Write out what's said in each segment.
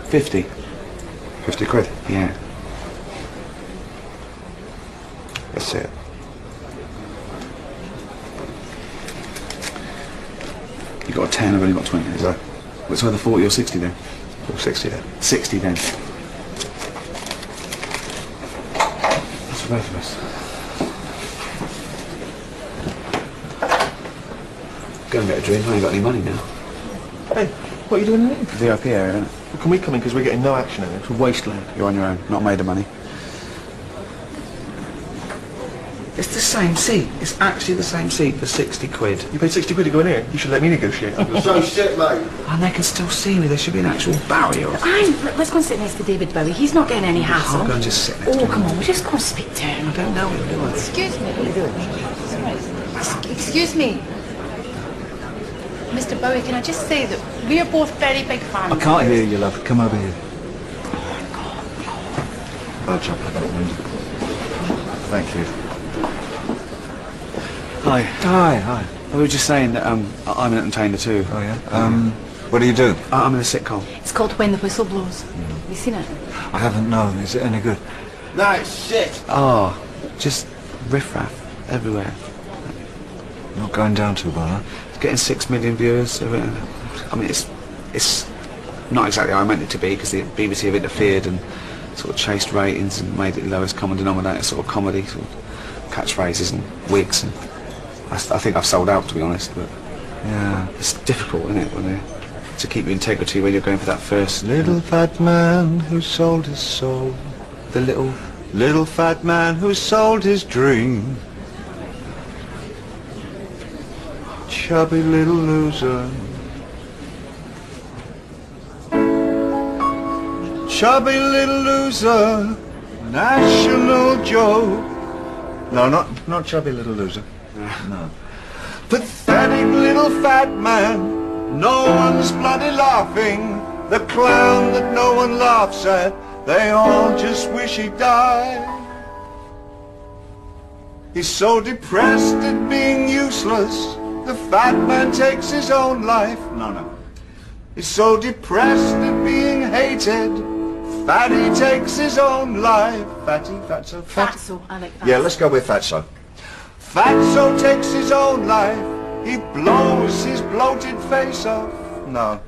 50. 50 quid? Yeah. Let's see it. You got a 10, I've only got 20. Is that? It's either 40 or 60 then. Or 60 then? 60 then. That's for both of us. Go and get a drink, I ain't got any money now. Hey, what are you doing in here? VIP area, isn't it? Well, can we come in because we're getting no action in it? It's a wasteland. You're on your own, not made of money. It's the same seat. It's actually the same seat for 60 quid. You paid 60 quid to go in here. You should let me negotiate. You're so shit, mate. And they can still see me. There should be an actual barrier. Let's go and sit next to David Bowie. He's not getting any hassle. I'll go and just sit next to Oh, him. come on, we'll just go and speak to him. I don't know him, do I? Excuse me. What are you doing? Excuse me. Mr. Bowie, can I just say that we are both very big fans. I can't hear you, love. Come over here. I'll jump on that window. Thank you. Hi. Hi. We were just saying that I'm an entertainer too. Oh, yeah? What do you do? I'm in a sitcom. It's called When the Whistle Blows. Have you seen it? I haven't known. Is it any good? Nice shit. Oh, just riffraff everywhere. Not going down too well, huh? It's getting 6 million viewers. I mean, it's not exactly how I meant it to be because the BBC have interfered and sort of chased ratings and made it the lowest common denominator sort of comedy, sort of catchphrases and wigs. And I think I've sold out, to be honest, but Yeah. it's difficult, isn't it, to keep your integrity when you're going for that first... Little fat man who sold his soul. The Little fat man who sold his dream. Chubby little loser. Chubby little loser. National joke. No, not chubby little loser. No. Pathetic little fat man. No one's bloody laughing. The clown that no one laughs at. They all just wish he died. He's so depressed at being useless. The fat man takes his own life. No. He's so depressed at being hated. Fatty takes his own life. Fatso. Fatso, I like that. Yeah, let's go with Fatso. Fatso takes his own life. He blows his bloated face off. No.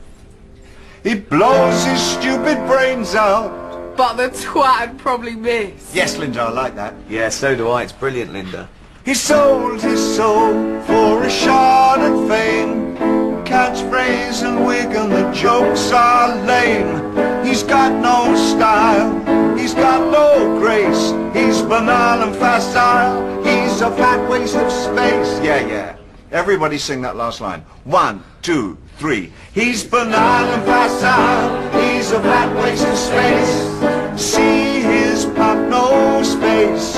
He blows his stupid brains out. But the twat probably miss. Yes, Linda, I like that. Yeah, so do I. It's brilliant, Linda. He sold his soul for a shot at fame. Catchphrase and wig and the jokes are lame. He's got no style, he's got no grace. He's banal and facile, he's a fat waste of space. Yeah. Everybody sing that last line. 1, 2, 3. He's banal and facile, he's a fat waste of space. See his pop, no space.